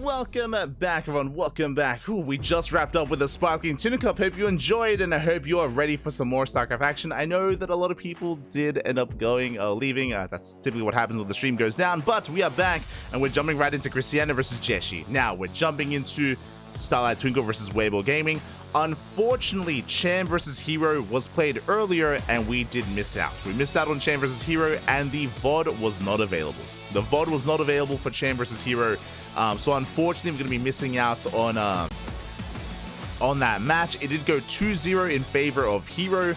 welcome back, everyone. Welcome back. Ooh, we just wrapped up with the Sparkling Tuna Cup. Hope you enjoyed, and I hope you are ready for some more StarCraft action. I know that a lot of people did end up leaving. That's typically what happens when the stream goes down. But we are back, and we're jumping right into Krystianer versus Jieshi. Now, we're jumping into Starlight Twinkle versus Weibo Gaming. Unfortunately, Chan versus Hero was played earlier, and we did miss out. We missed out on Chan versus Hero, and the VOD was not available. The VOD was not available for Chan versus Hero, so unfortunately, we're going to be missing out on that match. It did go 2-0 in favor of Hero.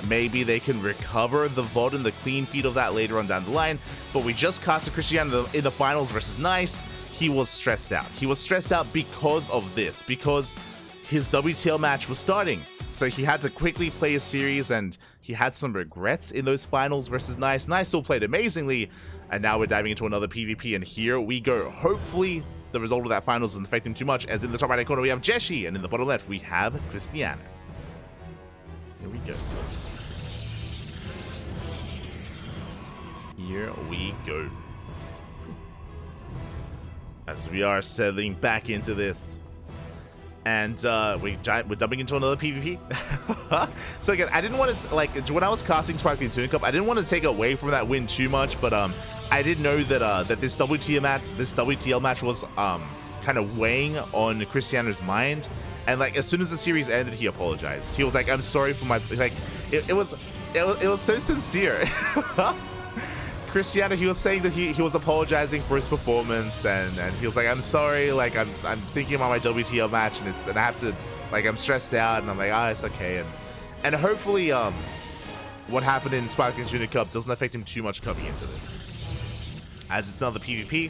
Maybe they can recover the VOD and the clean feed of that later on down the line. But we just casted Krystianer in the finals versus Nice. He was stressed out. He was stressed out because of this, because his WTL match was starting. So he had to quickly play a series, and he had some regrets in those finals versus Nice. Nice still played amazingly, and now we're diving into another PvP, and here we go. Hopefully, the result of that finals doesn't affect him too much, as in the top right corner we have Jieshi, and in the bottom left we have Krystianer. Here we go. Here we go. As we are settling back into this. And we're dumping into another PvP. So again, I didn't want to, like, when I was casting Sparkling Tuna Cup, I didn't want to take away from that win too much, but I did know that that this WTL match was kind of weighing on Krystianer's mind. And like, as soon as the series ended, he apologized. He was like, "I'm sorry for my," like, it was so sincere. Krystianer, he was saying that he was apologizing for his performance, and he was like, "I'm sorry, like I'm thinking about my WTL match, and I have to, like, I'm stressed out," and I'm like, it's okay, and hopefully what happened in Sparkling Tuna Cup doesn't affect him too much coming into this, as it's another PvP,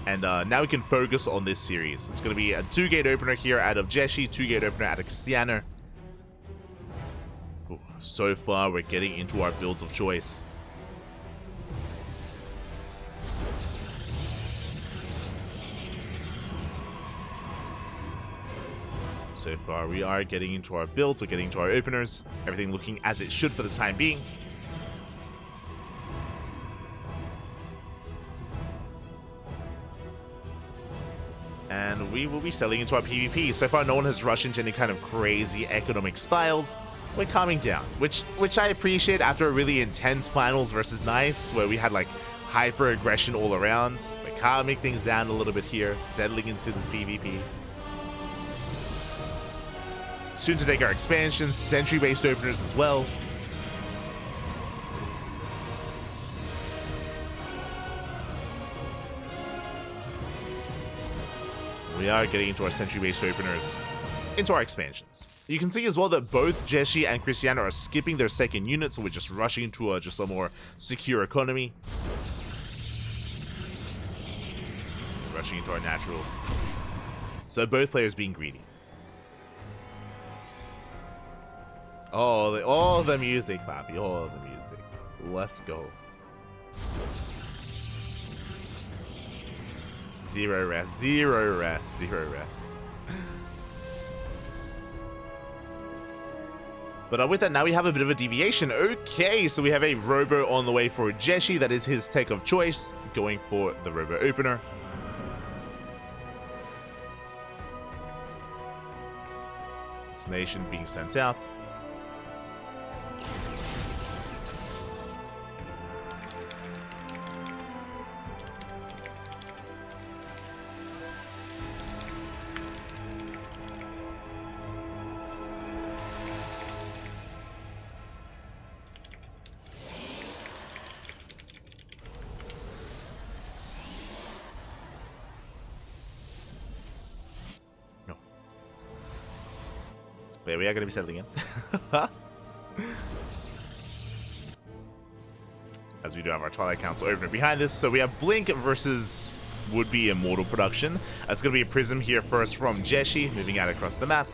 and now we can focus on this series. It's going to be a 2-gate opener here out of Jieshi, 2-gate opener out of Krystianer. Ooh, so far we're getting into our builds of choice. So far, we are getting into our builds, we're getting into our openers, everything looking as it should for the time being. And we will be selling into our PvP. So far, no one has rushed into any kind of crazy economic styles. We're calming down, which I appreciate after a really intense finals versus Nice, where we had like hyper aggression all around. We're calming things down a little bit here, settling into this PvP. Soon to take our expansions, sentry-based openers as well. We are getting into our sentry-based openers, into our expansions. You can see as well that both Jieshi and Krystianer are skipping their second unit, so we're just rushing into just a more secure economy. Rushing into our natural. So both players being greedy. Oh, the music, Fabi. Oh, the music. Let's go. Zero rest. Zero rest. Zero rest. But with that, now we have a bit of a deviation. Okay, so we have a Robo on the way for Jieshi. That is his tech of choice. Going for the Robo opener. This nation being sent out. But we are going to be settling in. As we do have our Twilight Council opener behind this. So we have Blink versus would-be Immortal production. That's going to be a Prism here first from Jieshi, moving out across the map.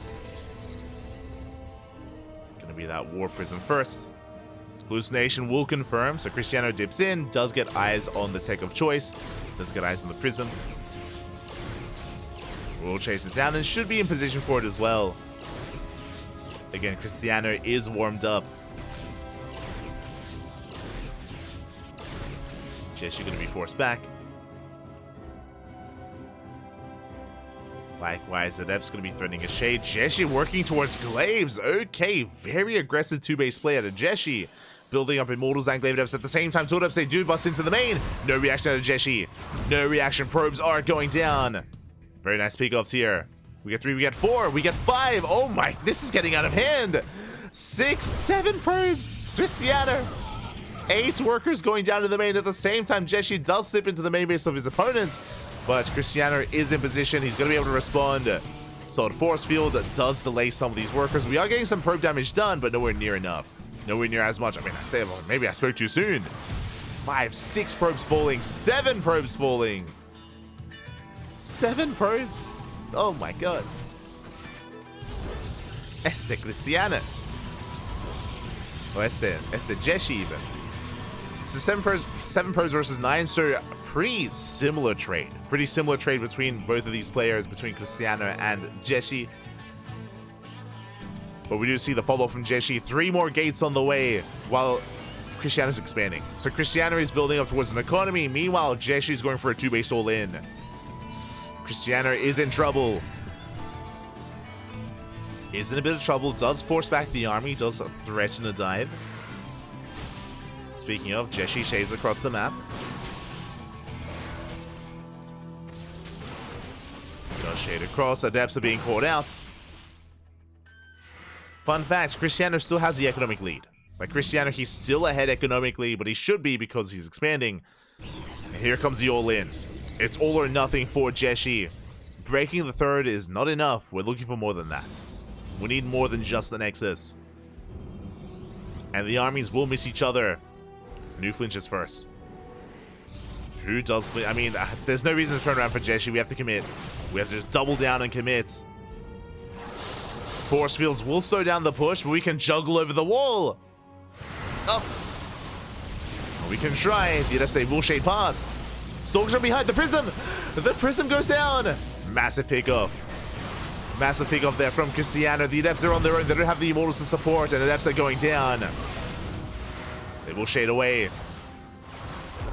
Going to be that War Prism first. Hallucination will confirm, so Krystianer dips in, does get eyes on the tech of choice, does get eyes on the Prism. We'll chase it down and should be in position for it as well. Again, Krystianer is warmed up. Jieshi going to be forced back. Likewise, Adept's going to be threatening a Shade. Jieshi working towards Glaives. Okay, very aggressive 2-base play out of Jieshi. Building up Immortals and Glaive Adepts at the same time. 2 Adepts, they do bust into the main. No reaction out of Jieshi. No reaction. Probes are going down. Very nice pickoffs here. We get 3, we get 4, we get 5. Oh my, this is getting out of hand. 6, 7 probes. Krystianer. 8 workers going down to the main at the same time. Jieshi does slip into the main base of his opponent, but Krystianer is in position. He's going to be able to respond. Solid Force Field does delay some of these workers. We are getting some probe damage done, but nowhere near enough. Nowhere near as much. I mean, I say, well, maybe I spoke too soon. 5, 6 probes falling. 7 probes falling. 7 probes. Oh my god. Este Krystianer. Oh, este Jieshi even. So 7 probes versus 9, so pretty similar trade. Pretty similar trade between both of these players, between Krystianer and Jieshi. But we do see the follow from Jieshi. 3 more gates on the way while Krystianer's expanding. So Krystianer is building up towards an economy. Meanwhile, Jieshi is going for a 2-base all-in. Krystianer is in trouble. Is in a bit of trouble. Does force back the army. Does threaten a dive. Speaking of, Jieshi shades across the map. Does shade across. Adepts are being caught out. Fun fact, Krystianer still has the economic lead. Like Krystianer, he's still ahead economically, but he should be because he's expanding. And here comes the all-in. It's all or nothing for Jieshi. Breaking the 3rd is not enough. We're looking for more than that. We need more than just the Nexus. And the armies will miss each other. New flinches first. Who does flinch? I mean, there's no reason to turn around for Jieshi. We have to commit. We have to just double down and commit. Force fields will slow down the push, but we can juggle over the wall. Up. We can try. The Adepts will shade past. Stalks are behind the prism. The prism goes down. Massive pickoff. Massive pickoff there from Krystianer. The Adepts are on their own. They don't have the Immortals to support, and Adepts are going down. They will shade away.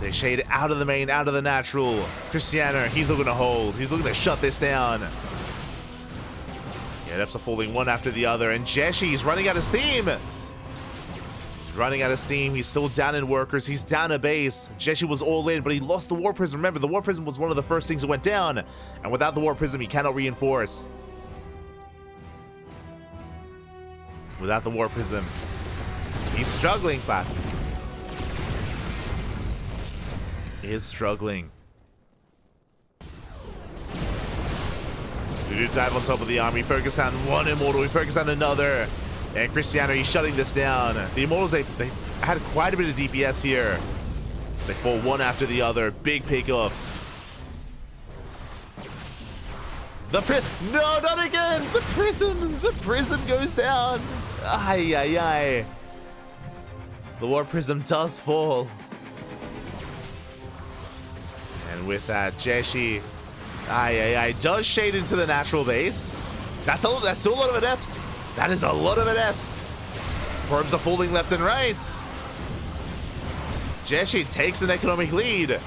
They shade out of the main, out of the natural. Krystianer, he's looking to hold. He's looking to shut this down. The Adepts are falling one after the other, and Jieshi's running out of steam. He's running out of steam. He's still down in workers. He's down a base. Jieshi was all in, but he lost the War Prism. Remember, the War Prism was one of the first things that went down, and without the War Prism, he cannot reinforce. Without the War Prism, he's struggling, but is struggling. We do dive on top of the army, focus on one Immortal, we focus on another. And Krystianer, he's shutting this down. The Immortals, they had quite a bit of DPS here. They fall one after the other. Big pickoffs. No, not again! The prism goes down. Ay, ay, ay. The War Prism does fall. And with that, Jieshi, does shade into the natural base. That's still a lot of Adepts. That is a lot of Adepts. Probes are falling left and right. Jieshi takes an economic lead.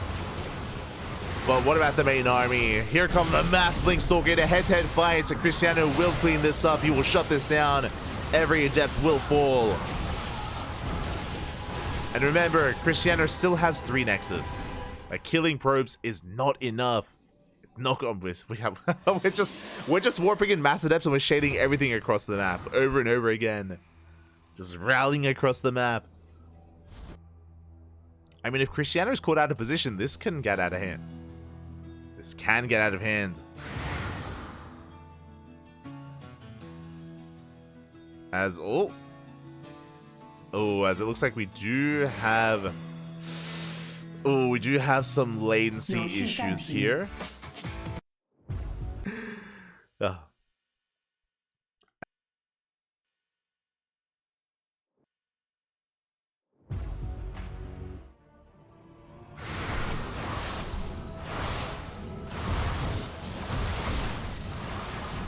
But what about the main army? Here come the Mass Blink Stalker in a head-to-head fight. So Krystianer will clean this up. He will shut this down. Every Adept will fall. And remember, Krystianer still has 3 Nexus. Like, killing probes is not enough. It's not obvious. We're just warping in mass Adepts and we're shading everything across the map over and over again. Just rallying across the map. I mean, if Krystianer is caught out of position, this can get out of hand. This can get out of hand. As it looks like we do have some latency issues here. Oh.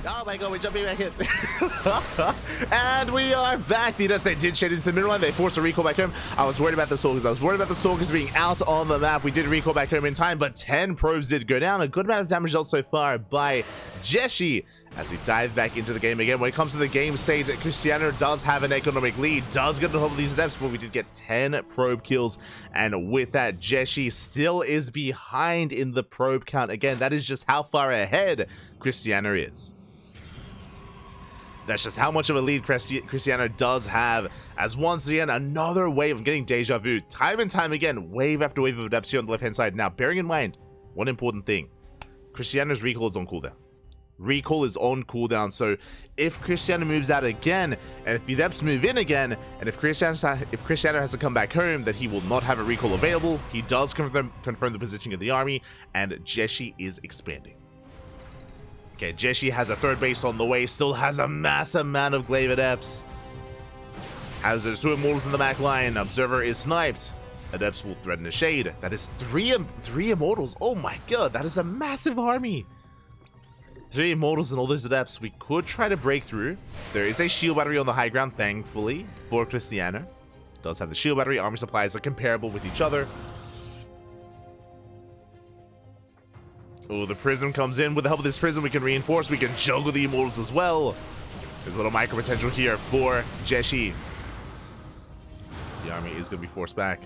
Oh my god, we're jumping back in. And we are back. The Adepts, they did shade into the middle line. They forced a recall back home. I was worried about the Stalkers. I was worried about the Stalkers being out on the map. We did recall back home in time, but 10 probes did go down. A good amount of damage dealt so far by Jieshi. As we dive back into the game again, when it comes to the game stage, Krystianer does have an economic lead, does get a hold of these Adepts, but we did get 10 probe kills. And with that, Jieshi still is behind in the probe count. Again, that is just how far ahead Krystianer is. That's just how much of a lead Krystianer does have, as once again, another wave of getting deja vu. Time and time again, wave after wave of Adepts here on the left-hand side. Now, bearing in mind, one important thing. Krystianer's recall is on cooldown. Recall is on cooldown, so if Krystianer moves out again, and if the Adepts move in again, and if Krystianer has to come back home, that he will not have a recall available. He does confirm the positioning of the army, and Jieshi is expanding. Okay, Jieshi has a third base on the way, still has a massive amount of glaive Adepts. Has those 2 Immortals in the back line. Observer is sniped. Adepts will threaten the shade. That is three Immortals. Oh my god, that is a massive army. 3 Immortals and all those Adepts. We could try to break through. There is a shield battery on the high ground, thankfully, for Krystianer. Does have the shield battery. Armor supplies are comparable with each other. Oh, the Prism comes in. With the help of this Prism, we can reinforce. We can juggle the Immortals as well. There's a little micro potential here for Jieshi. The army is going to be forced back.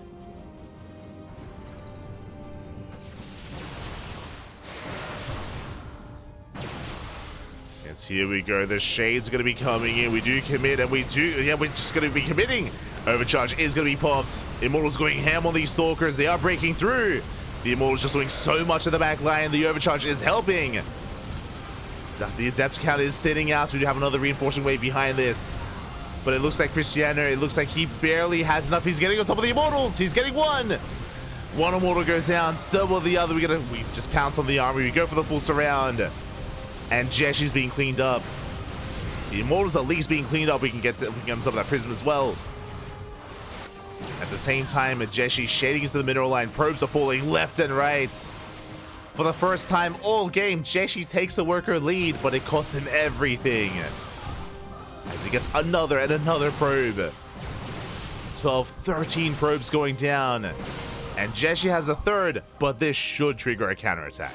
Yes, here we go. The Shade's going to be coming in. We do commit, and we do. Yeah, we're just going to be committing. Overcharge is going to be popped. Immortals going ham on these Stalkers. They are breaking through. The Immortal's just doing so much of the back line. The overcharge is helping. So the Adept count is thinning out. So we do have another reinforcing wave behind this. But it looks like Krystianer, it looks like he barely has enough. He's getting on top of the Immortals. He's getting one. One Immortal goes down. So will the other. We just pounce on the army. We go for the full surround. And Jieshi's being cleaned up. The Immortals at least being cleaned up. We can get on top of that Prism as well. At the same time, Jieshi shading into the mineral line. Probes are falling left and right. For the first time all game, Jieshi takes a worker lead, but it costs him everything. As he gets another and another probe. 12, 13 probes going down. And Jieshi has a third, but this should trigger a counterattack.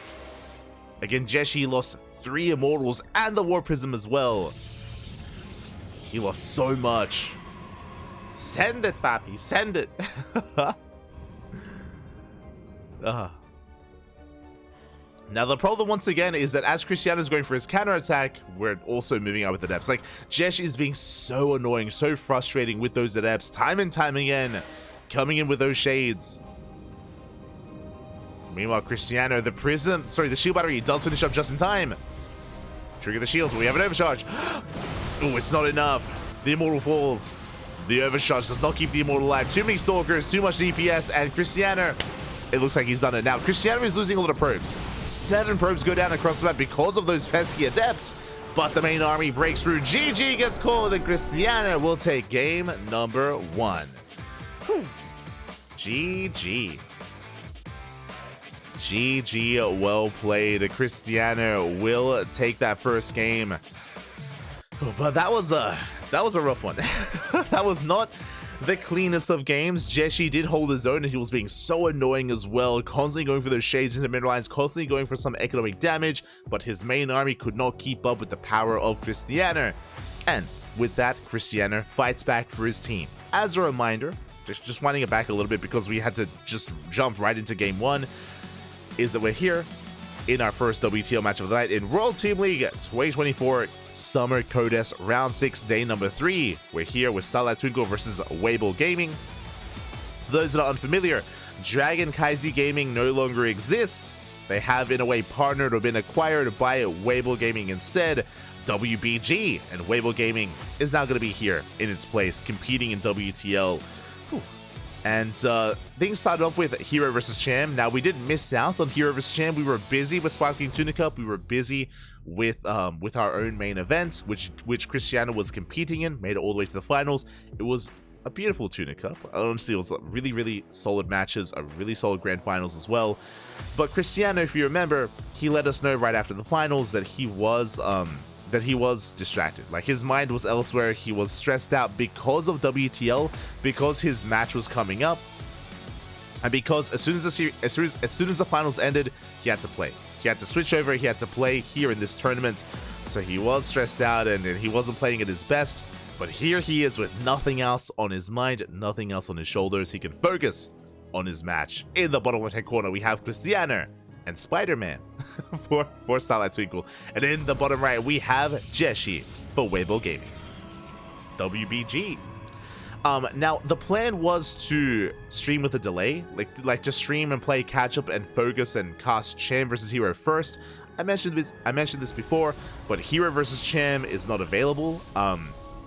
Again, Jieshi lost 3 Immortals and the War Prism as well. He lost so much. Send it, papi. Send it. Now, the problem, once again, is that as Krystianer is going for his counterattack, we're also moving out with the Adepts. Like, Jieshi is being so annoying, so frustrating with those Adepts, time and time again, coming in with those shades. Meanwhile, Krystianer, the shield battery does finish up just in time. Trigger the shields, but we have an overcharge. Oh, it's not enough. The Immortal falls. The overcharge does not keep the Immortal alive. Too many Stalkers, too much DPS, and Krystianer, it looks like he's done it. Now, Krystianer is losing a lot of probes. 7 probes go down across the map because of those pesky Adepts, but the main army breaks through. GG gets called, and Krystianer will take game number 1. Whew. GG. GG, well played. Krystianer will take that first game. But that was a rough one. That was not the cleanest of games. Jieshi did hold his own, and he was being so annoying as well, constantly going for those shades into middle lines, constantly going for some economic damage, but his main army could not keep up with the power of Krystianer. And with that, Krystianer fights back for his team. As a reminder, just winding it back a little bit because we had to just jump right into game 1, is that we're here in our first WTO match of the night in World Team League 2024 Summer Codes Round 6, day number 3. We're here with Starlight Twinkle versus Weibo Gaming. For those that are unfamiliar, Dragon Kaizi Gaming no longer exists. They have in a way partnered or been acquired by Weibo Gaming instead. WBG and Weibo Gaming is now going to be here in its place, competing in WTL. Whew. And things started off with Hero vs. Cham. Now, we did miss out on Hero vs. Cham. We were busy with Sparkling Tuna Cup. We were busy with our own main event, which Krystianer was competing in, made it all the way to the finals. It was a beautiful Tuna Cup. Honestly, it was really, really solid matches, a really solid grand finals as well. But Krystianer, if you remember, he let us know right after the finals that he was that he was distracted. Like, his mind was elsewhere. He was stressed out because of WTL, because his match was coming up, and because as soon as the finals ended, he had to play. He had to switch over. He had to play here in this tournament. So he was stressed out, and he wasn't playing at his best. But here he is with nothing else on his mind, nothing else on his shoulders. He can focus on his match. In the bottom left-hand corner, we have Krystianer and Spider-Man for Starlight Twinkle. And in the bottom right, we have Jieshi for Weibo Gaming. WBG. Now, the plan was to stream with a delay, like just stream and play catch-up and focus and cast Cham versus Hero first. I mentioned this before, but Hero versus Cham is not available.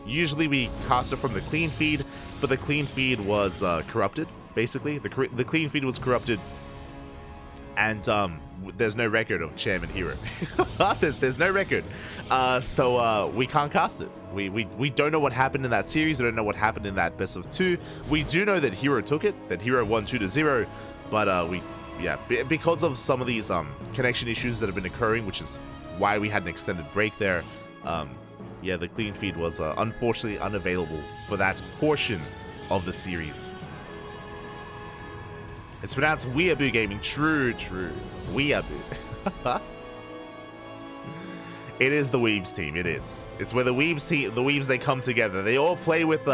Usually we cast it from the clean feed, but the clean feed was corrupted, basically. The clean feed was corrupted, and there's no record of Cham and Hero. there's no record, so we can't cast it. We don't know what happened in that series. We don't know what happened in that best of 2. We do know that Hero took it, that Hero won 2-0, but because of some of these connection issues that have been occurring, which is why we had an extended break there. Yeah, the clean feed was unfortunately unavailable for that portion of the series. It's pronounced Weibo Gaming. True. Weibo. It is the Weebs team. It is. It's where the Weebs they come together. They all play with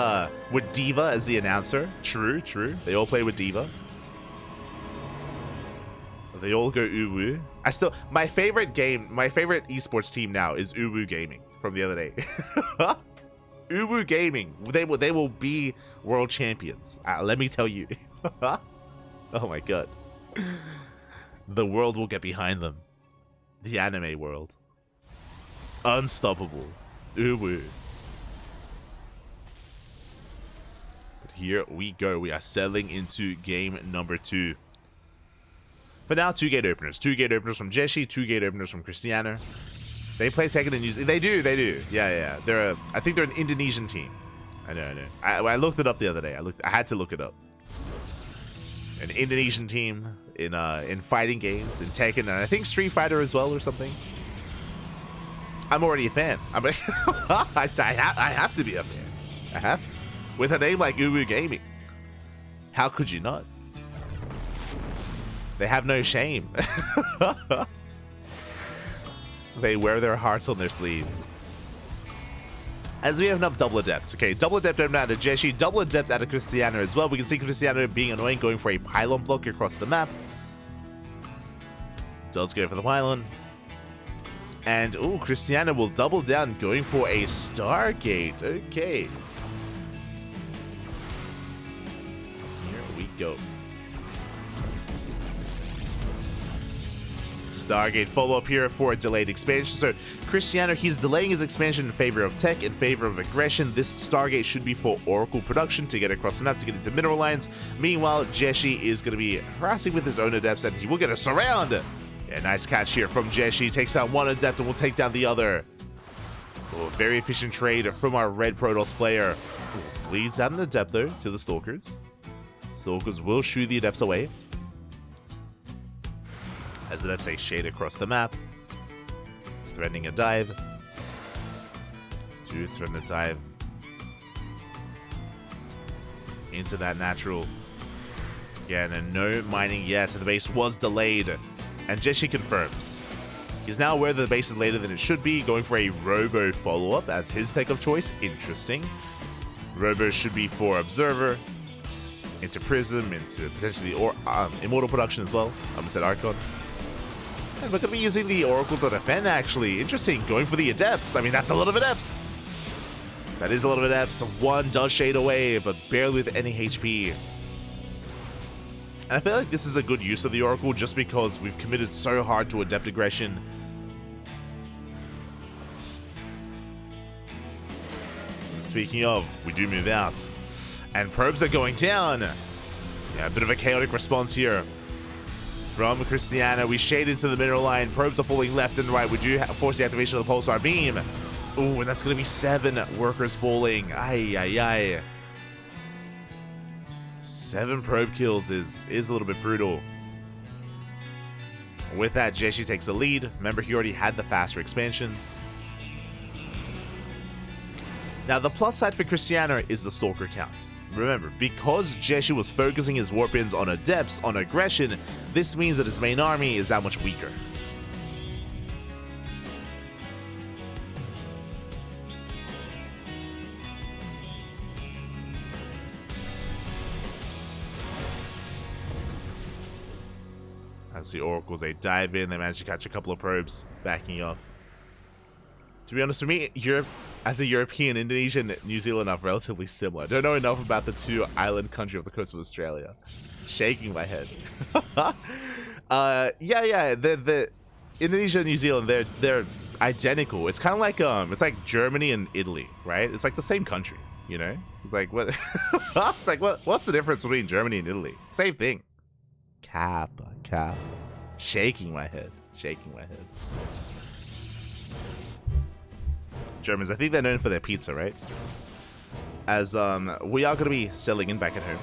Diva as the announcer. True. They all play with Diva. They all go Uwu. My favorite esports team now is Uwu Gaming from the other day. Uwu Gaming. They will be world champions. Let me tell you. Oh my god. The world will get behind them. The anime world. Unstoppable. Uwu. But here we go. We are settling into game number 2. For now, 2 gate openers. 2 gate openers from Jieshi, 2 gate openers from Krystianer. They play Tekken and use. They do. Yeah. I think they're an Indonesian team. I know. I looked it up the other day. I had to look it up. An Indonesian team in fighting games, in Tekken, and I think Street Fighter as well or something. I'm already a fan. I have to be a fan. I have to. With a name like Uwu Gaming. How could you not? They have no shame. They wear their hearts on their sleeve. As we have enough double adept. Okay, double adept out of Jieshi, double adept out of Krystianer as well. We can see Krystianer being annoying, going for a pylon block across the map. Does go for the pylon. And, ooh, Krystianer will double down, going for a Stargate. Okay. Here we go. Stargate follow-up here for a delayed expansion. So Krystianer, he's delaying his expansion in favor of tech, in favor of aggression. This Stargate should be for Oracle production to get across the map, to get into mineral lines. Meanwhile, Jieshi is going to be harassing with his own adepts, and he will get a surround. Yeah, nice catch here from Jieshi. Takes out one adept and will take down the other. Oh, very efficient trade from our red Protoss player. Ooh, leads out an adept though to the Stalkers. Stalkers will shoo the adepts away. As adepts a shade across the map. Threatening a dive. 2 threaten a dive. Into that natural. Again, and no mining yet. The base was delayed. And Jieshi confirms. He's now aware that the base is later than it should be, going for a Robo follow-up as his tech of choice. Interesting. Robo should be for Observer, into Prism, into potentially Immortal production as well. I almost said Archon. And we're going to be using the Oracle to defend, actually. Interesting. Going for the Adepts. I mean, that's a lot of Adepts. That is a lot of Adepts. One does shade away, but barely with any HP. And I feel like this is a good use of the Oracle just because we've committed so hard to Adept aggression. And speaking of, we do move out. And probes are going down. Yeah, a bit of a chaotic response here from Krystianer. We shade into the mineral line. Probes are falling left and right. We do force the activation of the Pulsar Beam. Ooh, and that's going to be 7 workers falling. Ay. 7 probe kills is a little bit brutal. With that, Jieshi takes the lead. Remember, he already had the faster expansion. Now, the plus side for Krystianer is the Stalker count. Remember, because Jieshi was focusing his warp-ins on adepts, on aggression, this means that his main army is that much weaker. As the Oracles, they dive in, they manage to catch a couple of probes, backing off. To be honest with me, Europe, as a European, Indonesia and New Zealand are relatively similar. I don't know enough about the two island country of the coast of Australia. Shaking my head. Yeah, the Indonesia and New Zealand, they're identical. It's kind of like it's like Germany and Italy, right? It's like the same country, you know? It's like what? It's like what's the difference between Germany and Italy? Same thing. Cap. Shaking my head. Germans, I think they're known for their pizza, right? As we are going to be settling in back at home.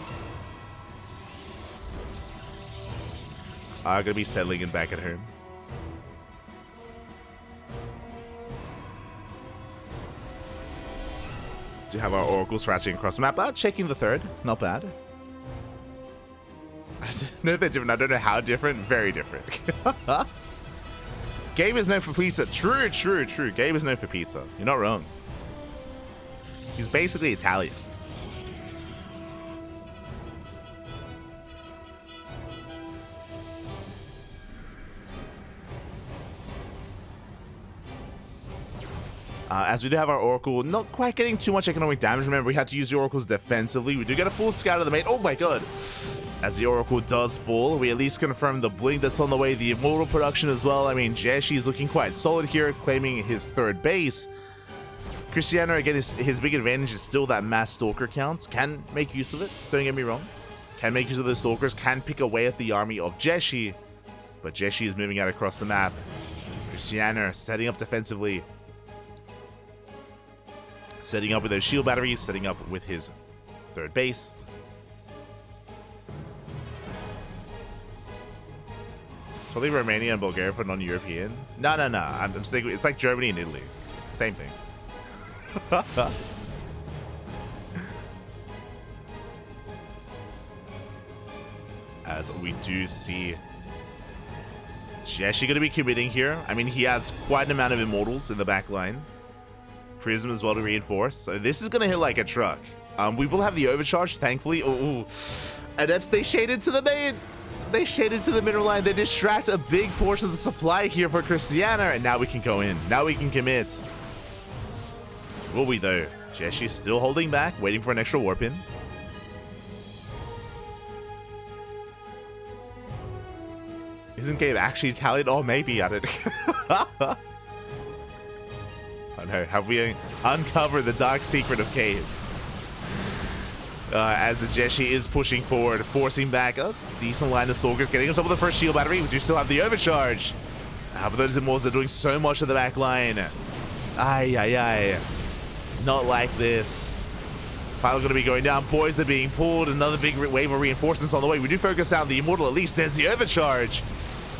To have our oracles racing across the map, checking the third, not bad. I know they're different. I don't know how different. Very different. Gabe is known for pizza. True. Gabe is known for pizza. You're not wrong. He's basically Italian. As we do have our Oracle, not quite getting too much economic damage. Remember, we had to use the Oracles defensively. We do get a full scout of the main. Oh my god. As the Oracle does fall, we at least confirm the blink that's on the way, the Immortal production as well. I mean, Jieshi is looking quite solid here, claiming his third base. Krystianer, again, his big advantage is still that mass Stalker count. Can make use of it, don't get me wrong. Can make use of those Stalkers, can pick away at the army of Jieshi. But Jieshi is moving out across the map. Krystianer setting up defensively. Setting up with those shield batteries, setting up with his third base. Probably Romania and Bulgaria for non-European. No. I'm sticking. It's like Germany and Italy. Same thing. As we do see Jieshi going to be committing here. I mean, he has quite an amount of Immortals in the back line. Prism as well to reinforce. So this is going to hit like a truck. We will have the overcharge, thankfully. Ooh. Adepts, they shaded to the main. They shaded to the middle line. They distract a big portion of the supply here for Krystianer, and now we can go in. Now we can commit. Will we, though? Jieshi still holding back, waiting for an extra warp in. Isn't Gabe actually Italian? Oh, maybe. I don't... I know. Have we uncovered the dark secret of Gabe? As the Jieshi is pushing forward, forcing back a decent line of Stalkers, getting on top of the first shield battery. We do still have the overcharge. But those Immortals are doing so much of the back line. Aye. Not like this. Final going to be going down. Boys are being pulled. Another big wave of reinforcements on the way. We do focus down the Immortal at least. There's the overcharge.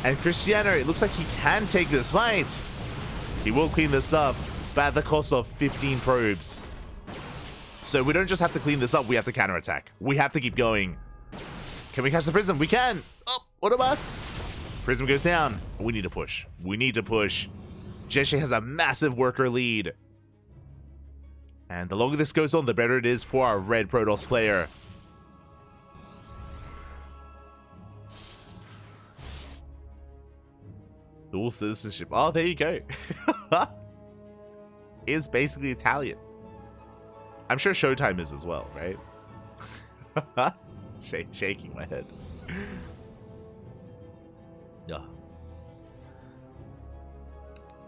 And Krystianer, it looks like he can take this fight. He will clean this up, but at the cost of 15 probes. So we don't just have to clean this up, we have to counterattack. We have to keep going. Can we catch the Prism? We can! Oh, what of us? Prism goes down. We need to push. Jieshi has a massive worker lead. And the longer this goes on, the better it is for our red Protoss player. Dual citizenship. Oh, there you go. Is basically Italian. I'm sure Showtime is as well, right? Shaking my head. Yeah.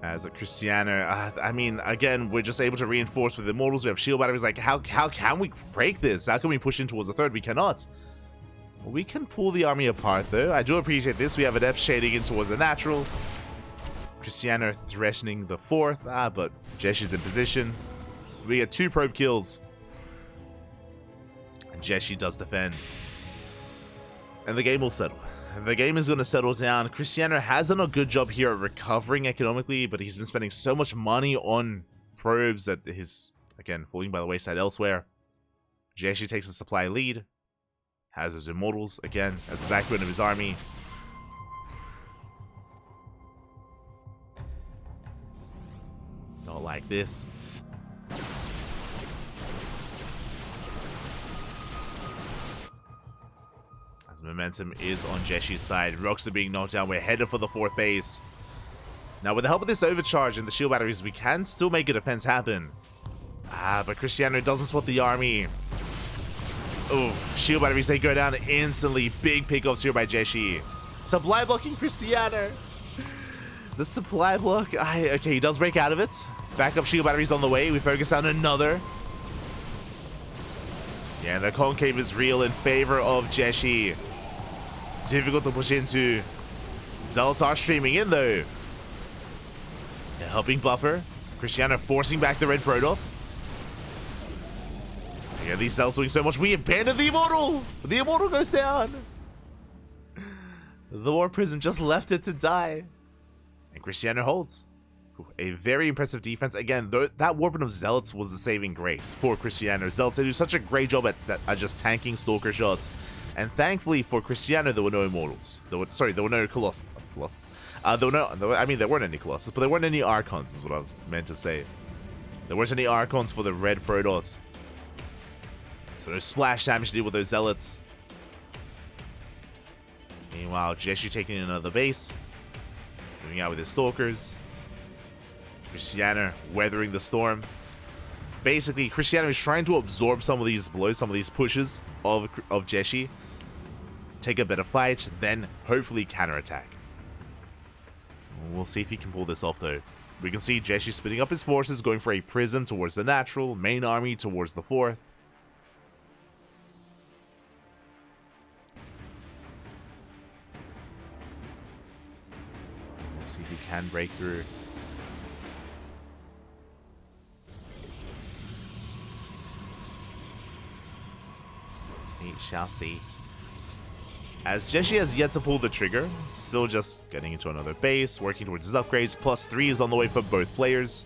As a Krystianer, I mean, again, we're just able to reinforce with Immortals. We have shield batteries. Like, how can we break this? How can we push in towards the third? We cannot. We can pull the army apart, though. I do appreciate this. We have Adept shading in towards the natural. Krystianer threatening the fourth. But Jeshi's in position. We get 2 probe kills. And Jieshi does defend. And the game will settle. The game is going to settle down. Krystianer has done a good job here at recovering economically, but he's been spending so much money on probes that his again, falling by the wayside elsewhere. Jieshi takes the supply lead. Has his immortals, again, as the backbone of his army. Don't like this. As momentum is on Jieshi's side. Rocks are being knocked down. We're headed for the 4th base. Now, with the help of this overcharge and the shield batteries, we can still make a defense happen. But Krystianer doesn't spot the army. Oh, shield batteries, they go down instantly. Big pickoffs here by Jieshi. Supply blocking Krystianer. The supply block. Okay, he does break out of it. Backup shield batteries on the way. We focus on another. Yeah, the concave is real in favor of Jieshi. Difficult to push into. Zealots are streaming in though. Yeah, helping buffer. Krystianer forcing back the red Protoss. Yeah, these Zealots doing so much. We abandoned the Immortal! The Immortal goes down! The War Prism just left it to die. And Krystianer holds. A very impressive defense. Again, that Warping of Zealots was the saving grace for Krystianer. Zealots, they do such a great job at just tanking Stalker shots. And thankfully for Krystianer, there were no Immortals. There were no Colossus. There weren't any Colossus, but there weren't any Archons, is what I was meant to say. There weren't any Archons for the red Protoss. So no splash damage to deal with those Zealots. Meanwhile, Jieshi taking another base. Moving out with his Stalkers. Krystianer weathering the storm. Basically, Krystianer is trying to absorb some of these blows, some of these pushes of Jieshi. Take a better fight, then hopefully counterattack. We'll see if he can pull this off though. We can see Jieshi splitting up his forces, going for a prism towards the natural, main army towards the 4th. We'll see if he can break through. We shall see. As Jieshi has yet to pull the trigger, still just getting into another base, working towards his upgrades. +3 is on the way for both players.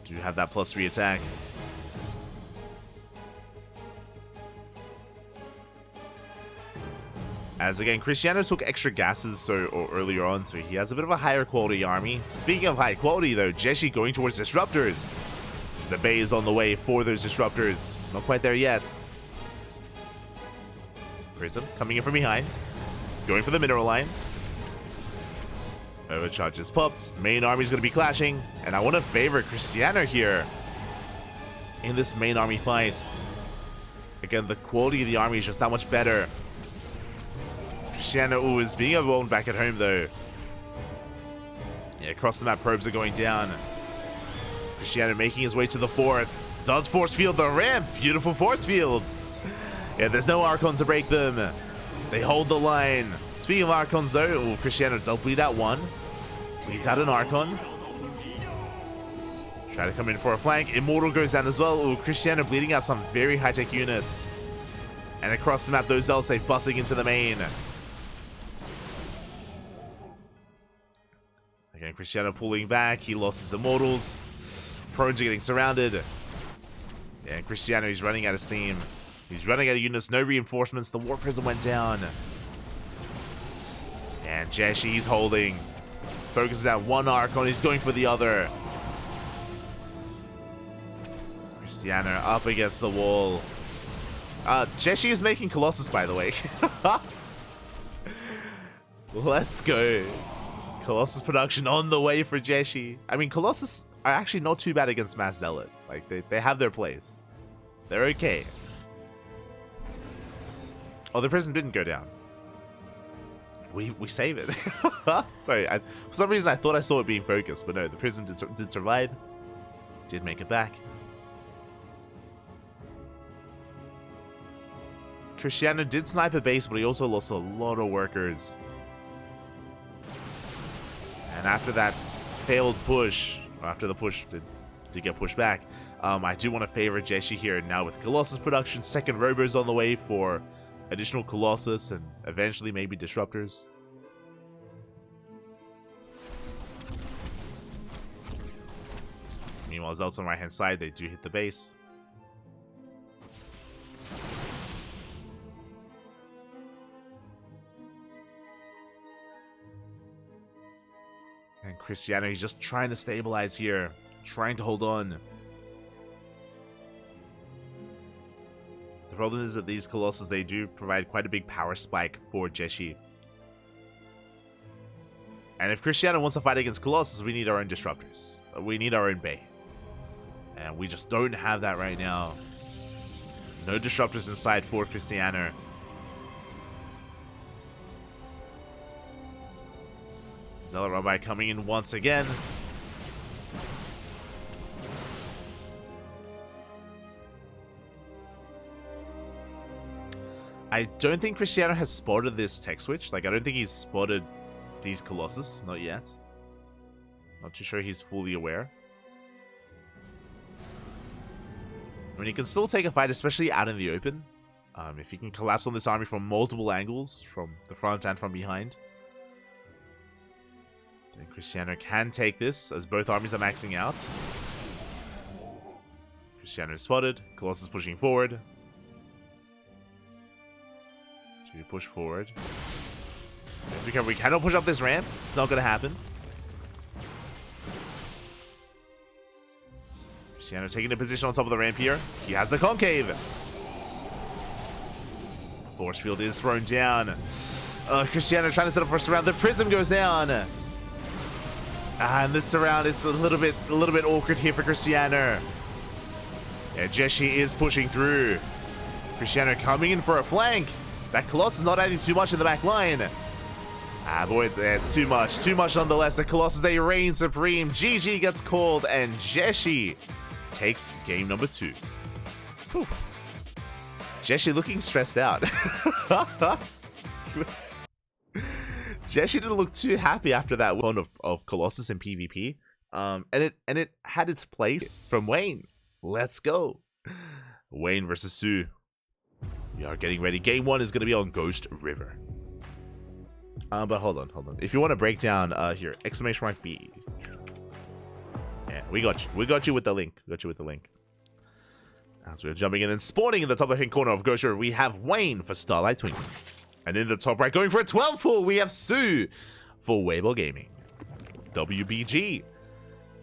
Do have that +3 attack. As again, Krystianer took extra gases earlier on, so he has a bit of a higher quality army. Speaking of high quality though, Jieshi going towards Disruptors. The Bay is on the way for those Disruptors. Not quite there yet. Prism coming in from behind. Going for the mineral line. Overcharge is popped. Main army is going to be clashing. And I want to favor Krystianer here in this main army fight. Again, the quality of the army is just that much better. Krystianer is being overwhelmed back at home though. Yeah, across the map probes are going down. Krystianer making his way to the 4th. Does force field the ramp. Beautiful force fields. Yeah, there's no Archons to break them. They hold the line. Speaking of Archons though, Krystianer does bleed out one. Bleeds out an Archon. Try to come in for a flank. Immortal goes down as well. Krystianer bleeding out some very high-tech units. And across the map, those Zealots, they busting into the main. Again, Krystianer pulling back. He lost his Immortals. Prone to getting surrounded. Yeah, Krystianer, he's running out of steam. He's running out of units, no reinforcements. The War Prism went down. And Jieshi, he's holding. Focuses out one Archon, he's going for the other. Krystianer up against the wall. Jieshi is making Colossus, by the way. Let's go. Colossus production on the way for Jieshi. I mean, Colossus are actually not too bad against Mass Zealot. Like, they have their place. They're okay. Oh, the prism didn't go down. We save it. Sorry, for some reason I thought I saw it being focused, but no, the prism did survive. Did make it back. Krystianer did snipe a base, but he also lost a lot of workers. And after that failed push, after the push did get pushed back, I do want to favor Jieshi here now with Colossus production. Second Robo's on the way for additional Colossus and eventually maybe Disruptors. Meanwhile, Zelt's on the right-hand side. They do hit the base. And Krystianer, he's just trying to stabilize here. Trying to hold on. The problem is that these Colossus, they do provide quite a big power spike for Jieshi. And if Krystianer wants to fight against Colossus, we need our own disruptors. We need our own Bay. And we just don't have that right now. No disruptors inside for Krystianer. Zealot Rabbi coming in once again. I don't think Krystianer has spotted this tech switch. Like, I don't think he's spotted these Colossus. Not yet. Not too sure he's fully aware. I mean, he can still take a fight, especially out in the open. If he can collapse on this army from multiple angles, from the front and from behind. Then Krystianer can take this, as both armies are maxing out. Krystianer is spotted. Colossus pushing forward. To push forward. We cannot push up this ramp. It's not going to happen. Krystianer taking a position on top of the ramp here. He has the concave. Force field is thrown down. Krystianer trying to set up for a surround. The prism goes down. And this surround is a little bit awkward here for Krystianer. Yeah, Jieshi is pushing through. Krystianer coming in for a flank. That Colossus is not adding too much in the back line. Ah, boy, it's too much. Too much nonetheless. The Colossus, they reign supreme. GG gets called, and Jieshi takes game number 2. Whew. Jieshi looking stressed out. Jieshi didn't look too happy after that one of Colossus in PvP. And it had its place from Wayne. Let's go. Wayne versus Sue. We are getting ready. Game 1 is going to be on Ghost River. But hold on. If you want to break down here, !B. Yeah, we got you. We got you with the link. As we're jumping in and spawning in the top left-hand corner of Ghost River, we have Wayne for Starlight Twinkle. And in the top right, going for a 12 pull, we have Sue for Weibo Gaming. WBG.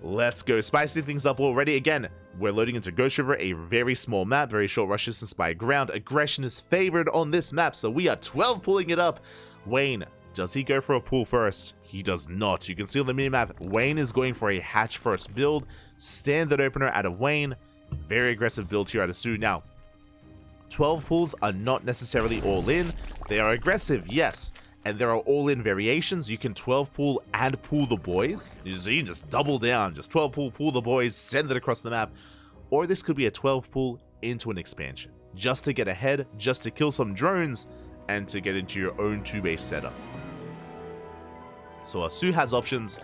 Let's go. Spicing things up already. Again, we're loading into Ghost River, a very small map, very short rush distance by ground. Aggression is favored on this map, so we are 12 pulling it up. Wayne, does he go for a pull first? He does not. You can see on the minimap, Wayne is going for a hatch first build. Standard opener out of Wayne. Very aggressive build here out of Sue. Now, 12 pulls are not necessarily all in. They are aggressive, yes. And there are all-in variations. You can 12 pull and pull the boys. You can just double down. Just 12 pull the boys, send it across the map. Or this could be a 12 pull into an expansion. Just to get ahead, just to kill some drones, and to get into your own 2-base setup. So Sue has options.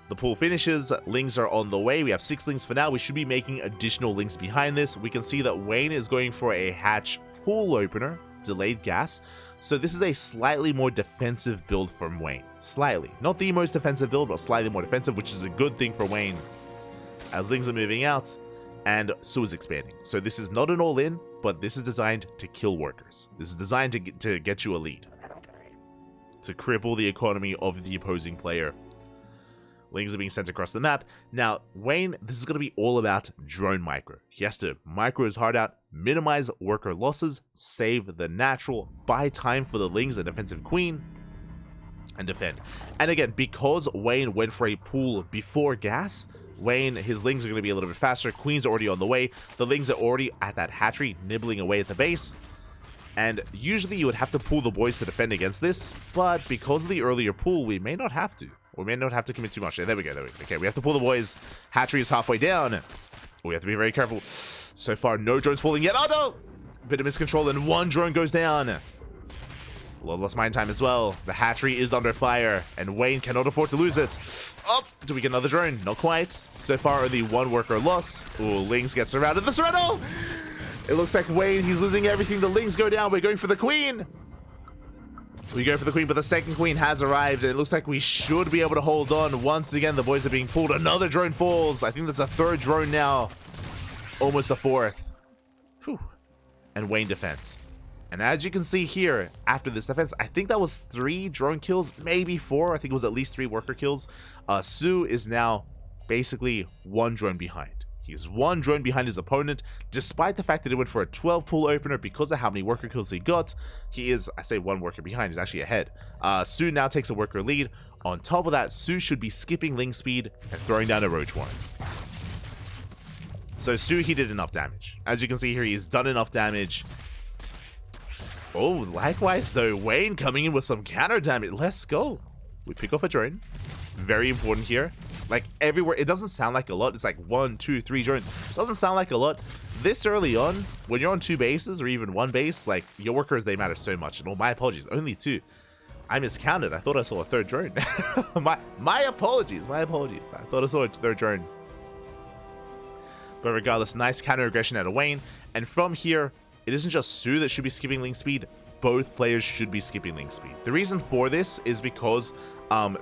The pool finishes. Lings are on the way. We have 6 lings for now. We should be making additional lings behind this. We can see that Wayne is going for a hatch pool opener. Delayed gas. So this is a slightly more defensive build from Wayne. Slightly. Not the most defensive build, but slightly more defensive, which is a good thing for Wayne. As lings are moving out, and Sue is expanding. So this is not an all-in, but this is designed to kill workers. This is designed to get you a lead. To cripple the economy of the opposing player. Lings are being sent across the map. Now, Wayne, this is going to be all about drone micro. He has to micro his heart out, minimize worker losses, save the natural, buy time for the Lings and defensive queen, and defend. And again, because Wayne went for a pool before gas, Wayne, his Lings are going to be a little bit faster. Queen's already on the way. The Lings are already at that hatchery, nibbling away at the base. And usually you would have to pull the boys to defend against this, but because of the earlier pull, we may not have to. We may not have to commit too much. There we go. Okay, we have to pull the boys. Hatchery is halfway down. We have to be very careful. So far, no drones falling yet. Oh, no! Bit of miscontrol, and 1 drone goes down. A lot lost mine time as well. The hatchery is under fire, and Wayne cannot afford to lose it. Oh, do we get another drone? Not quite. So far, only 1 worker lost. Ooh, Lings gets surrounded. The surrender! It looks like Wayne, he's losing everything. The Lings go down. We're going for the queen. We go for the queen, but the second queen has arrived, and it looks like we should be able to hold on. Once again, the boys are being pulled. Another drone falls. I think that's a third drone now. Almost a fourth. Whew. And Wayne defends. And as you can see here, after this defense, I think that was 3 drone kills, maybe 4. I think it was at least 3 worker kills. Su is now basically 1 drone behind. He's 1 drone behind his opponent, despite the fact that he went for a 12 pull opener because of how many worker kills he got. He is, I say 1 worker behind, he's actually ahead. Su now takes a worker lead. On top of that, Su should be skipping Ling speed and throwing down a roach warren. So Su, he did enough damage. As you can see here, he's done enough damage. Oh, likewise though, Wayne coming in with some counter damage. Let's go. We pick off a drone. Very important here. Like everywhere, it doesn't sound like a lot. It's like 1, 2, 3 drones. Doesn't sound like a lot. This early on, when you're on 2 bases or even 1 base, like your workers, they matter so much. And oh, my apologies, only 2. I miscounted. I thought I saw a 3rd drone. my apologies. My apologies. I thought I saw a 3rd drone. But regardless, nice counter aggression out of Wayne. And from here, it isn't just Su that should be skipping Ling speed. Both players should be skipping Ling speed. The reason for this is because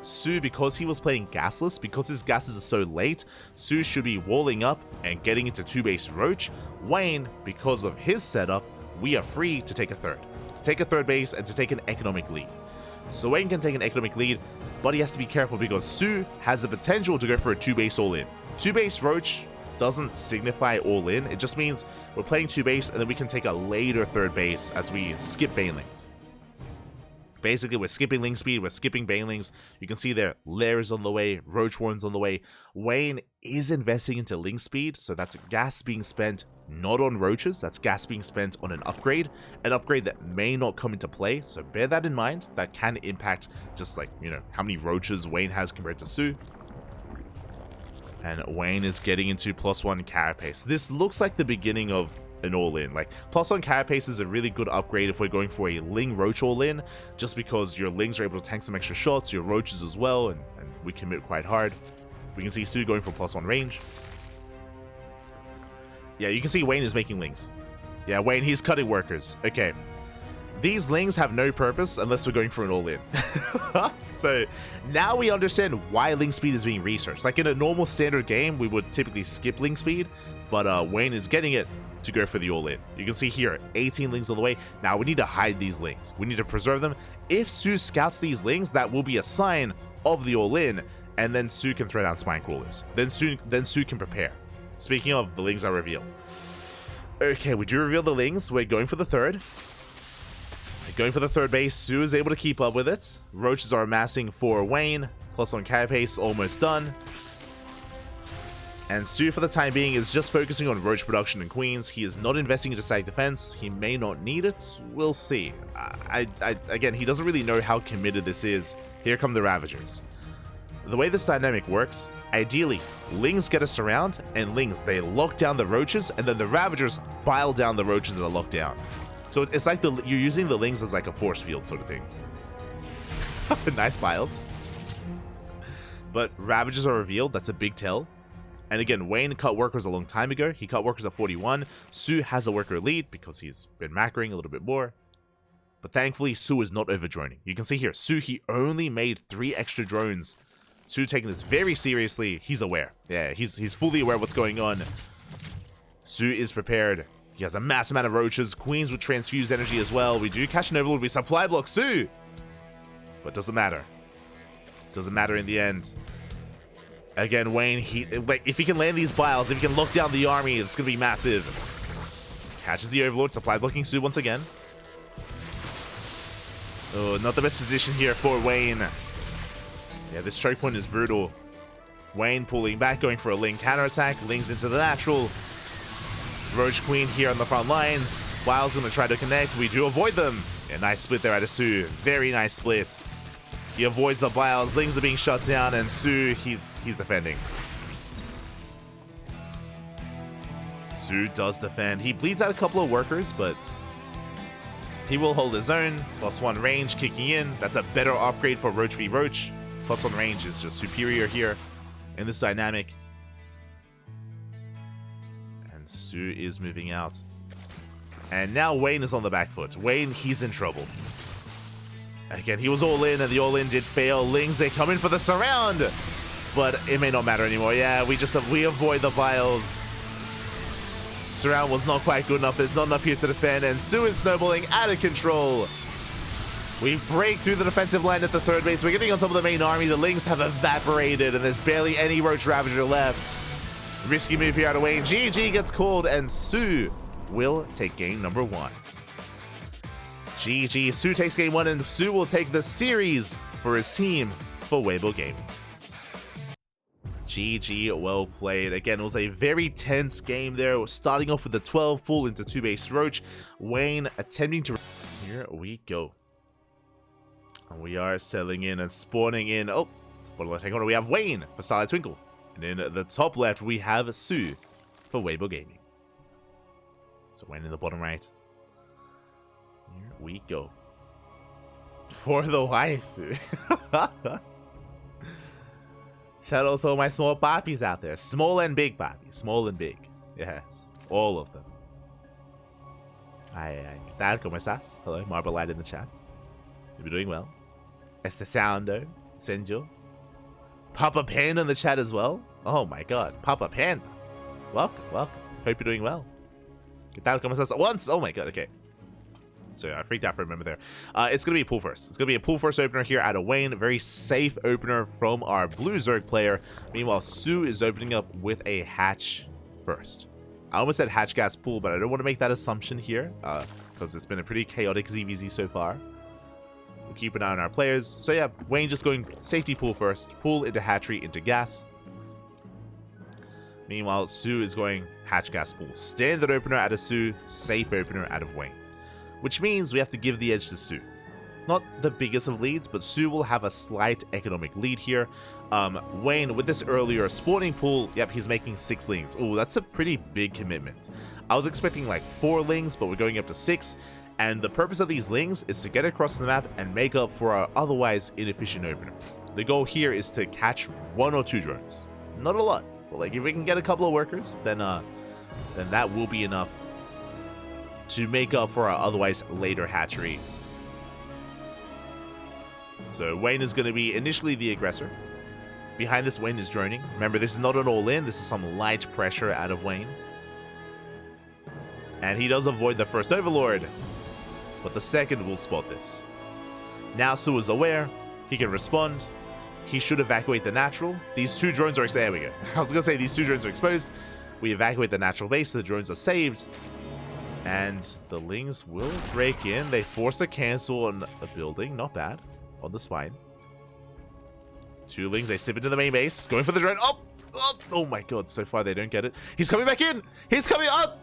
Su, because he was playing gasless, because his gases are so late, Su should be walling up and getting into 2-base roach. Wayne, because of his setup, we are free to take a 3rd. To take a 3rd base and to take an economic lead. So Wayne can take an economic lead, but he has to be careful because Su has the potential to go for a 2-base all-in. 2-base roach doesn't signify all in. It just means we're playing 2 base and then we can take a later 3rd base as we skip banelings. Basically, we're skipping Ling speed, we're skipping banelings. You can see there, Lairs on the way, Roach Warren's on the way. Wayne is investing into Ling speed, so that's gas being spent not on roaches, that's gas being spent on an upgrade that may not come into play, so bear that in mind. That can impact just like, you know, how many roaches Wayne has compared to Su. And Wayne is getting into +1 carapace. This looks like the beginning of an all-in. Like, +1 carapace is a really good upgrade if we're going for a Ling Roach all-in, just because your Lings are able to tank some extra shots, your Roaches as well, and we commit quite hard. We can see Su going for +1 range. Yeah, you can see Wayne is making Lings. Yeah, Wayne, he's cutting workers. Okay. These Lings have no purpose unless we're going for an all-in. So now we understand why Ling speed is being researched. Like in a normal standard game, we would typically skip Ling speed, but Wayne is getting it to go for the all-in. You can see here, 18 Lings on the way. Now we need to hide these Lings. We need to preserve them. If Su scouts these Lings, that will be a sign of the all-in, and then Su can throw down spine crawlers. Then Su can prepare. Speaking of, the Lings are revealed. Okay, we do reveal the Lings. We're going for the 3rd. Going for the 3rd base, Su is able to keep up with it. Roaches are amassing for Wayne. +1 carapace, almost done. And Su, for the time being, is just focusing on roach production and queens. He is not investing into static defense. He may not need it. We'll see. Again, he doesn't really know how committed this is. Here come the Ravagers. The way this dynamic works, ideally, Lings get us around, and Lings, they lock down the roaches, and then the Ravagers bile down the roaches that are locked down. So it's like you're using the Lings as like a force field sort of thing. Nice biles. But Ravagers are revealed. That's a big tell. And again, Wayne cut workers a long time ago. He cut workers at 41. Su has a worker lead because he's been macroing a little bit more. But thankfully, Su is not over-droning. You can see here, Su, he only made 3 extra drones. Su taking this very seriously. He's aware. Yeah, he's fully aware of what's going on. Su is prepared. He has a mass amount of roaches. Queens with transfused energy as well. We do catch an overload. We supply block Su. But doesn't matter. Doesn't matter in the end. Again, Wayne, if he can land these biles, if he can lock down the army, it's going to be massive. Catches the overload. Supply blocking Su once again. Oh, not the best position here for Wayne. Yeah, this choke point is brutal. Wayne pulling back, going for a Ling counterattack. Ling's into the natural. Roach Queen here on the front lines. Wild's going to try to connect. We do avoid them. Yeah, nice split there out of Su. Very nice split. He avoids the biles. Lings are being shut down, and Su, he's defending. Su does defend. He bleeds out a couple of workers, but he will hold his own. +1 range kicking in. That's a better upgrade for Roach v Roach. +1 range is just superior here in this dynamic. And Su is moving out. And now Wayne is on the back foot. Wayne, he's in trouble. Again, he was all in, and the all in did fail. Lings, they come in for the surround, but it may not matter anymore. Yeah, we avoid the vials. Surround was not quite good enough. There's not enough here to defend, and Su is snowballing out of control. We break through the defensive line at the third base. We're getting on top of the main army. The Lings have evaporated, and there's barely any Roach Ravager left. Risky move here out of Wayne. GG gets called, and Su will take game number 1. GG. Su takes game 1, and Su will take the series for his team for Weibo Gaming. GG, well played. Again, it was a very tense game there. We're starting off with the 12 pull into 2-base Roach. Wayne attempting to... Here we go. And we are settling in and spawning in. Oh, hang on. We have Wayne for Starlight Twinkle. And in the top left, we have Su for Weibo Gaming. So Wayne in the bottom right. Here we go. For the waifu. Shout out to all my small poppies out there. Small and big poppies. Small and big. Yes. All of them. ¿Qué tal? ¿Cómo estás? Hello. Marble Light in the chat. You're doing well. Este Soundo. Senjo. Papa Panda in the chat as well. Oh my god. Papa Panda. Welcome. Welcome. Hope you're doing well. ¿Qué tal? ¿Cómo estás? Once. Oh my god. Okay. So I freaked out for a moment there. It's going to be a pull first. It's going to be a pull first opener here out of Wayne. Very safe opener from our blue Zerg player. Meanwhile, Su is opening up with a hatch first. I almost said hatch gas pull, but I don't want to make that assumption here because it's been a pretty chaotic ZVZ so far. We'll keep an eye on our players. So yeah, Wayne just going safety pull first. Pull into hatchery into gas. Meanwhile, Su is going hatch gas pull. Standard opener out of Su, safe opener out of Wayne. Which means we have to give the edge to Su. Not the biggest of leads, but Su will have a slight economic lead here. Wayne, with this earlier spawning pool, yep, he's making 6 Lings. Oh, that's a pretty big commitment. I was expecting like 4 Lings, but we're going up to 6. And the purpose of these Lings is to get across the map and make up for our otherwise inefficient opener. The goal here is to catch 1 or 2 drones. Not a lot, but like if we can get a couple of workers, then that will be enough to make up for our otherwise later hatchery. So Wayne is going to be initially the aggressor. Behind this, Wayne is droning. Remember, this is not an all-in. This is some light pressure out of Wayne. And he does avoid the first Overlord, but the second will spot this. Now Su is aware. He can respond. He should evacuate the natural. These 2 drones are... There we go. I was going to say these 2 drones are exposed. We evacuate the natural base. The drones are saved. And the Lings will break in. They force a cancel on a building. Not bad. On the spine. 2 Lings. They slip into the main base. Going for the drone. Oh! Oh my god. So far they don't get it. He's coming back in. He's coming up.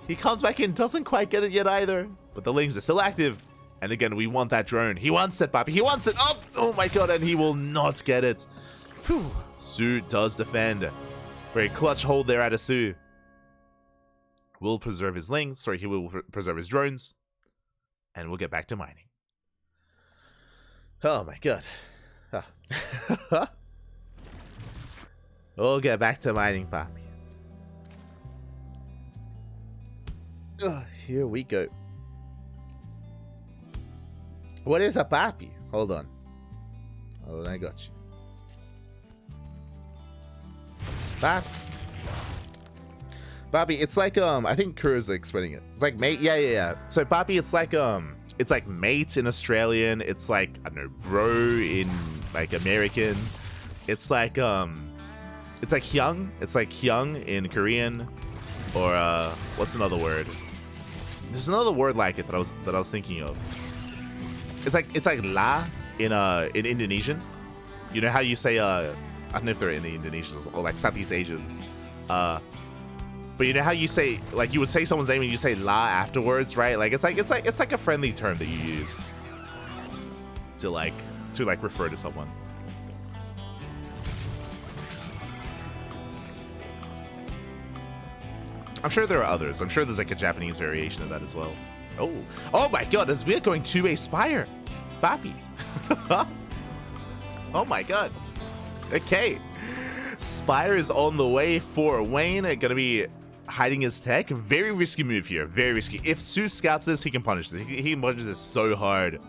He comes back in. Doesn't quite get it yet either. But the Lings are still active. And again, we want that drone. He wants it, Papi. He wants it. Oh my god. And he will not get it. Whew. Su does defend. Very clutch hold there out of Su. Will preserve his Lings. Sorry, he will preserve his drones. And we'll get back to mining. Oh my god. Huh. We'll get back to mining, Papi. Here we go. What is a Papi? Hold on. Oh, I got you. Papi. Papi, it's like I think Kur's explaining it. It's like mate, yeah. So Papi, it's like mate in Australian. It's like, I don't know, bro in like American. It's like hyung. It's like hyung in Korean, or what's another word? There's another word like it that I was thinking of. It's like la in Indonesian. You know how you say I don't know if they're in the Indonesians or like Southeast Asians. But you know how you say, like, you would say someone's name and you say la afterwards, right? Like it's like a friendly term that you use to refer to someone. I'm sure there are others. I'm sure there's like a Japanese variation of that as well. Oh my god, as we're going to a Spire. Papi. Oh my god. Okay. Spire is on the way for Wayne. Gonna be hiding his tech. Very risky move here. Very risky. If Su scouts this, he can punish this. He can punish this so hard.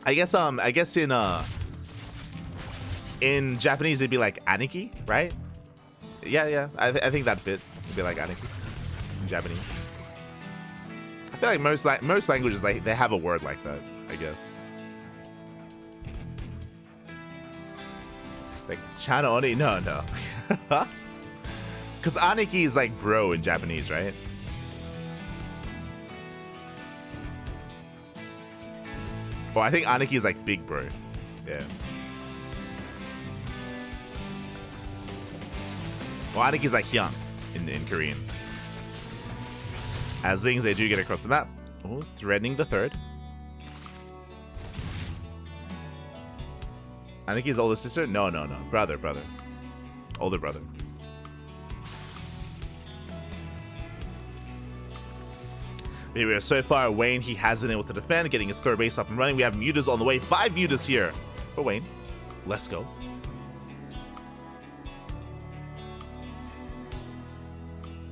I guess in Japanese it'd be like aniki, right? Yeah. I think that'd fit. It'd be like aniki in Japanese. I feel like most languages, like, they have a word like that, I guess. Like Chana Oni? No. Because aniki is like bro in Japanese, right? Well, I think aniki is like big bro. Yeah. Well, aniki is like hyang in Korean. As things, they do get across the map. Oh, threatening the third. Aniki's older sister? No. Brother. Older brother. Anyway, so far, Wayne, he has been able to defend, getting his third base up and running. We have mutas on the way. 5 mutas here for Wayne. Let's go.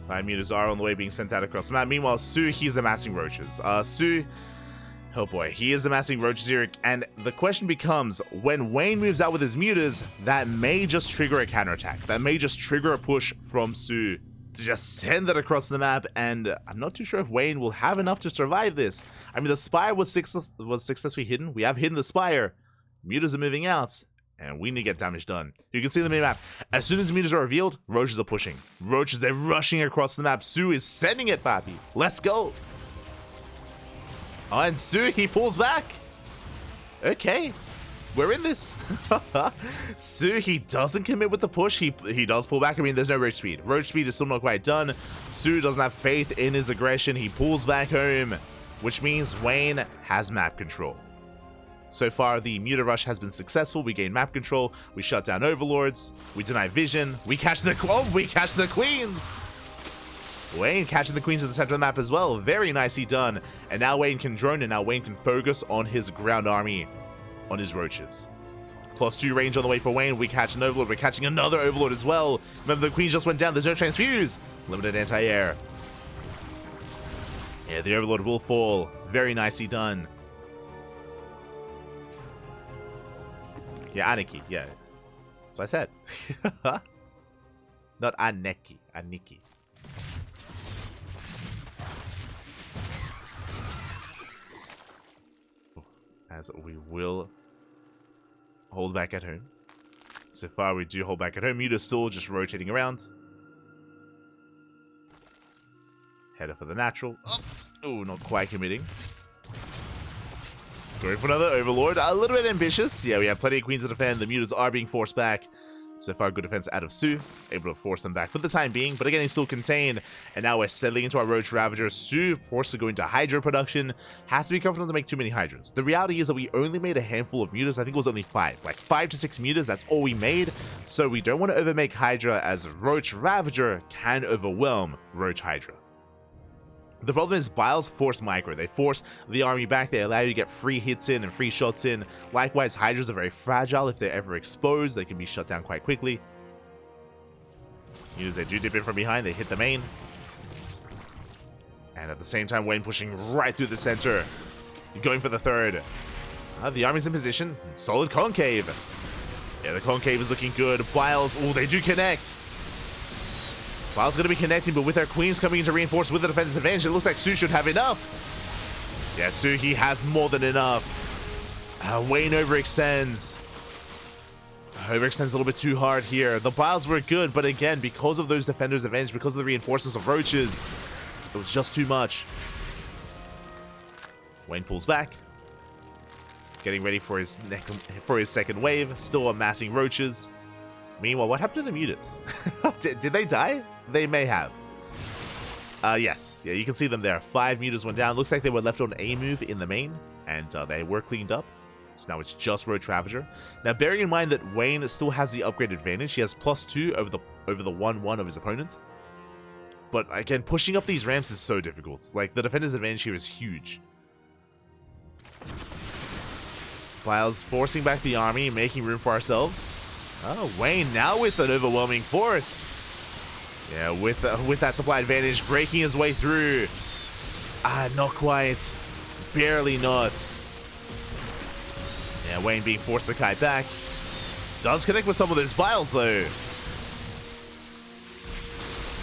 Five mutas are on the way being sent out across the map. Meanwhile, Su, he's amassing roaches. Su, oh boy, he is amassing roaches here. And the question becomes, when Wayne moves out with his mutas, that may just trigger a counterattack. That may just trigger a push from Su to just send that across the map. And I'm not too sure if Wayne will have enough to survive this. I mean, the Spire was successfully hidden. We have hidden the Spire. Mutas are moving out. And we need to get damage done. You can see the map. As soon as the mutas are revealed, roaches are pushing. Roaches, they're rushing across the map. Su is sending it, Papi. Let's go. Oh, and Su, he pulls back. Okay. We're in this. Su, he doesn't commit with the push. He does pull back. I mean, there's no roach speed. Roach speed is still not quite done. Su doesn't have faith in his aggression. He pulls back home, which means Wayne has map control. So far, the Muta Rush has been successful. We gain map control. We shut down Overlords. We deny vision. We catch the Queens. Wayne catching the Queens at the center of the map as well. Very nicely done. And now Wayne can drone, and now Wayne can focus on his ground army, on his roaches. +2 range on the way for Wayne. We catch an Overlord. We're catching another Overlord as well. Remember, the Queens just went down. There's no transfuse. Limited anti-air. Yeah, the Overlord will fall. Very nicely done. Yeah, Aniki, yeah. That's what I said. Not Aneki, Aniki. As we will hold back at home. So far, we do hold back at home. Muta's still just rotating around. Header for the natural. Oh, not quite committing. Going for another Overlord. A little bit ambitious. Yeah, we have plenty of Queens to defend. The mutas are being forced back. So far, good defense out of Su. Able to force them back for the time being. But again, he's still contained. And now we're settling into our Roach Ravager. Su, forced to go into Hydra production. Has to be careful not to make too many Hydras. The reality is that we only made a handful of mutas. I think it was only 5. Like 5 to 6 mutas. That's all we made. So we don't want to overmake Hydra, as Roach Ravager can overwhelm Roach Hydra. The problem is Biles force micro. They force the army back. They allow you to get free hits in and free shots in. Likewise, Hydras are very fragile. If they're ever exposed, they can be shut down quite quickly. As they do dip in from behind, they hit the main. And at the same time, Wayne pushing right through the center. Going for the third. The army's in position. Solid concave. Yeah, the concave is looking good. Biles, oh, they do connect. Biles going to be connecting, but with our Queens coming in to reinforce with the defensive advantage, it looks like Su should have enough. Yeah, Su, he has more than enough. Wayne overextends. Overextends a little bit too hard here. The Biles were good, but again, because of those defenders' advantage, because of the reinforcements of roaches, it was just too much. Wayne pulls back. Getting ready for his second wave. Still amassing roaches. Meanwhile, what happened to the mutants? Did they die? They may have. Yes. Yeah, you can see them there. 5 mutas went down. Looks like they were left on a move in the main, and they were cleaned up. So now it's just Roach Ravager. Now, bearing in mind that Wayne still has the upgrade advantage. He has +2 over the 1/1 of his opponent. But again, pushing up these ramps is so difficult. Like, the defender's advantage here is huge. Biles forcing back the army, making room for ourselves. Oh, Wayne now with an overwhelming force. Yeah, with that supply advantage, breaking his way through. Not quite. Barely not. Yeah, Wayne being forced to kite back. Does connect with some of those biles, though.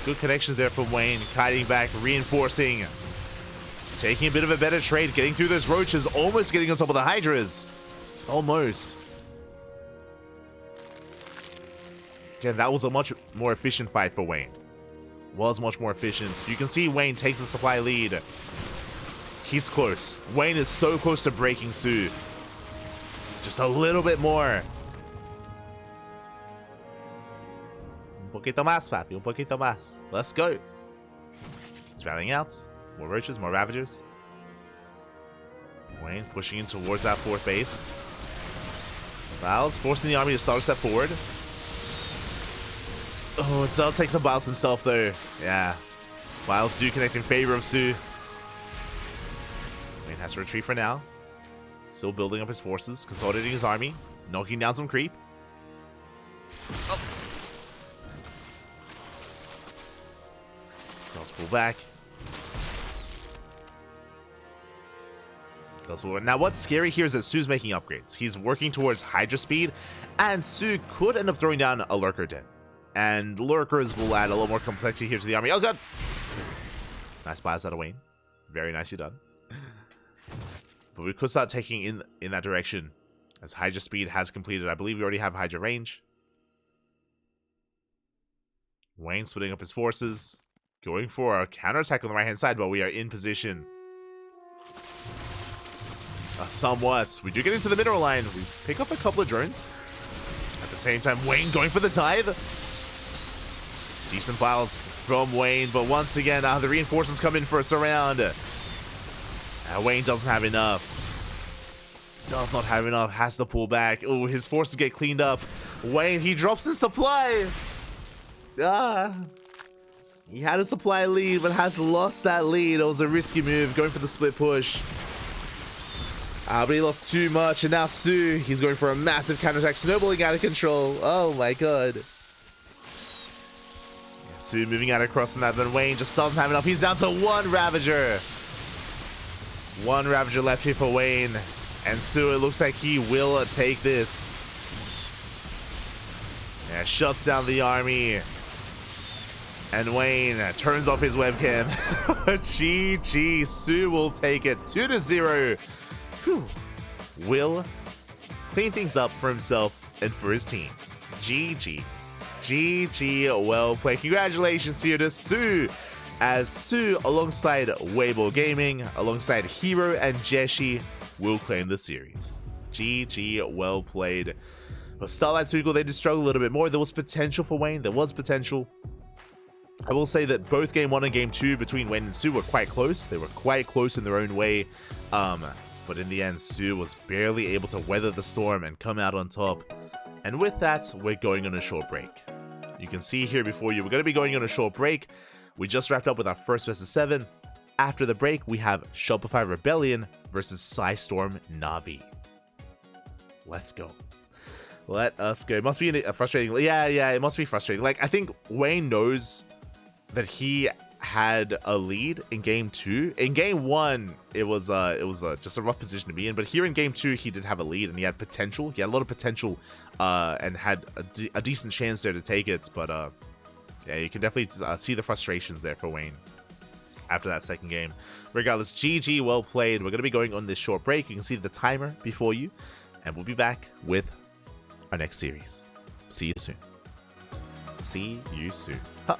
Good connections there from Wayne. Kiting back, reinforcing. Taking a bit of a better trade, getting through those roaches, almost getting on top of the hydras. Almost. Again, that was a much more efficient fight for Wayne. Was much more efficient. You can see Wayne takes the supply lead. He's close. Wayne is so close to breaking Su. Just a little bit more. Un poquito más, papi. Un poquito más. Let's go. He's rallying out. More roaches, more ravagers. Wayne pushing in towards that fourth base. Biles forcing the army to start a step forward. Oh, it does take some Biles himself, though. Yeah. Biles do connect in favor of Su. Wayne has to retreat for now. Still building up his forces, consolidating his army, knocking down some creep. Oh. Does pull back. Does pull back. Now, what's scary here is that Su's making upgrades. He's working towards Hydra speed, and Su could end up throwing down a Lurker Den. And Lurkers will add a little more complexity here to the army. Oh, God! Nice bias out of Wayne. Very nicely done. But we could start taking in that direction, as Hydra speed has completed. I believe we already have Hydra range. Wayne splitting up his forces, going for a counterattack on the right-hand side, but we are in position. Somewhat. We do get into the mineral line. We pick up a couple of drones. At the same time, Wayne going for the tithe. Decent files from Wayne, but once again, the reinforcements come in for a surround. Wayne doesn't have enough. Does not have enough. Has to pull back. Oh, his forces get cleaned up. Wayne, he drops his supply. He had a supply lead, but has lost that lead. It was a risky move, going for the split push. But he lost too much, and now Su, he's going for a massive counterattack, snowballing out of control. Oh my god. Su moving out across the map, but Wayne just doesn't have enough. He's down to one Ravager. One Ravager left here for Wayne. And Su, it looks like he will take this. Yeah, shuts down the army. And Wayne turns off his webcam. GG, Su will take it 2-0. Whew. Will clean things up for himself and for his team. GG. GG, well played. Congratulations here to Su, as Su, alongside Weibo Gaming, alongside Hero and Jieshi, will claim the series. GG, well played. But Starlight Twinkle, they did struggle a little bit more. There was potential for Wayne. There was potential. I will say that both Game 1 and Game 2 between Wayne and Su were quite close. They were quite close in their own way. But in the end, Su was barely able to weather the storm and come out on top. And with that, we're going on a short break. You can see here before you, we're going to be going on a short break. We just wrapped up with our first best of 7. After the break, we have Shopify Rebellion versus Psystorm Na'Vi. Let's go. Let us go. It must be a frustrating... Yeah, it must be frustrating. Like, I think Wayne knows that he had a lead in Game 2. In Game 1, it was just a rough position to be in. But here in Game 2, he did have a lead, and he had potential. He had a lot of potential, and had a decent chance there to take it. But yeah, you can definitely see the frustrations there for Wayne after that second game. Regardless, GG, well played. We're going to be going on this short break. You can see the timer before you, and we'll be back with our next series. See you soon. See you soon. Huh.